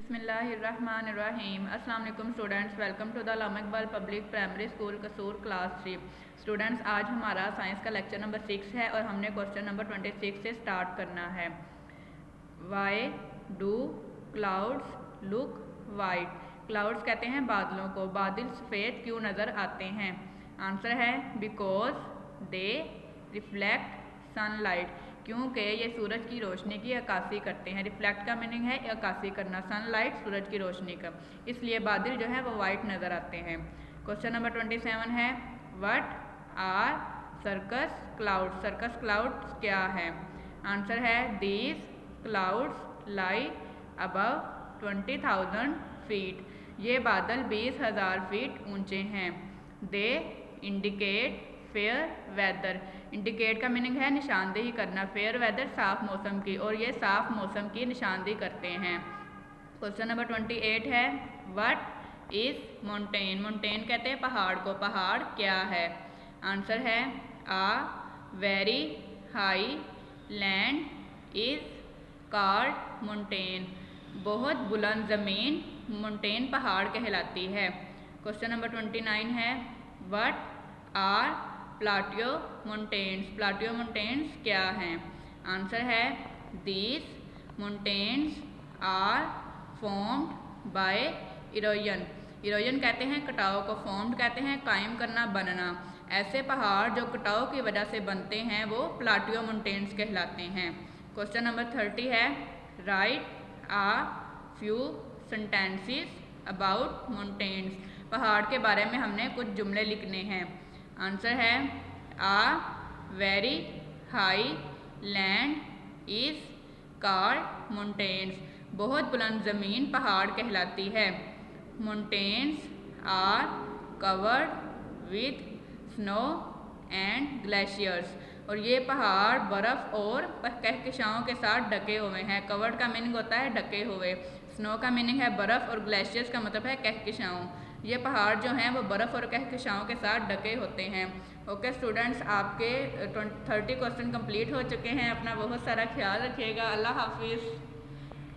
बिस्मिल्लाहिर्रहमानिर्रहीम। अस्सलाम वालेकुम students, welcome to the Allama Iqbal public primary school Kasur class 3। Students, आज हमारा साइंस का लेक्चर नंबर 6 है और हमने क्वेश्चन नंबर 26 से स्टार्ट करना है। Why do clouds look white? Clouds कहते हैं बादलों को। बादल सफ़ेद क्यों नज़र आते हैं? आंसर है बिकॉज दे रिफ्लेक्ट सनलाइट, क्योंकि ये सूरज की रोशनी की अक्कासी करते हैं। रिफ्लेक्ट का मीनिंग है अक्कासी करना, सनलाइट सूरज की रोशनी का, इसलिए बादल जो है वो वाइट नज़र आते हैं। क्वेश्चन नंबर 27 है what are cirrus clouds? Cirrus clouds क्या है? आंसर है these clouds lie above 20,000 feet. ये बादल 20,000 फीट ऊंचे हैं। They indicate fair weather. Indicate का मीनिंग है निशानदेही करना, फेयर वेदर साफ मौसम की, और ये साफ मौसम की निशानदेही करते हैं। क्वेश्चन नंबर 28 है व्हाट इज माउंटेन? माउंटेन कहते हैं पहाड़ को। पहाड़ क्या है? आंसर है a very high land is called mountain. बहुत बुलंद ज़मीन माउंटेन पहाड़ कहलाती है। क्वेश्चन नंबर 29 है what are plateau mountains? Plateau mountains क्या हैं? आंसर है these mountains are formed by erosion. Erosion कहते हैं कटाव को, फॉर्म्ड कहते हैं कायम करना, बनना। ऐसे पहाड़ जो कटाव की वजह से बनते हैं वो प्लाटियो माउंटेन्स कहलाते हैं। क्वेश्चन नंबर 30 है right uh few sentences about mountains? पहाड़ के बारे में हमने कुछ जुमले लिखने हैं। आंसर है a very high land is called mountains. बहुत बुलंद ज़मीन पहाड़ कहलाती है। Mountains are covered with snow and glaciers. और ये पहाड़ बर्फ़ और कहकशाओं के साथ ढके हुए हैं। कवर्ड का मीनिंग होता है ढके हुए, स्नो का मीनिंग है बर्फ़, और ग्लेशियर्स का मतलब है कहकशाओं। ये पहाड़ जो हैं वो बर्फ़ और कहकशाओं के साथ ढके होते हैं। ओके स्टूडेंट्स, आपके 30 क्वेश्चन कंप्लीट हो चुके हैं। अपना बहुत सारा ख्याल रखिएगा। अल्लाह हाफिज़।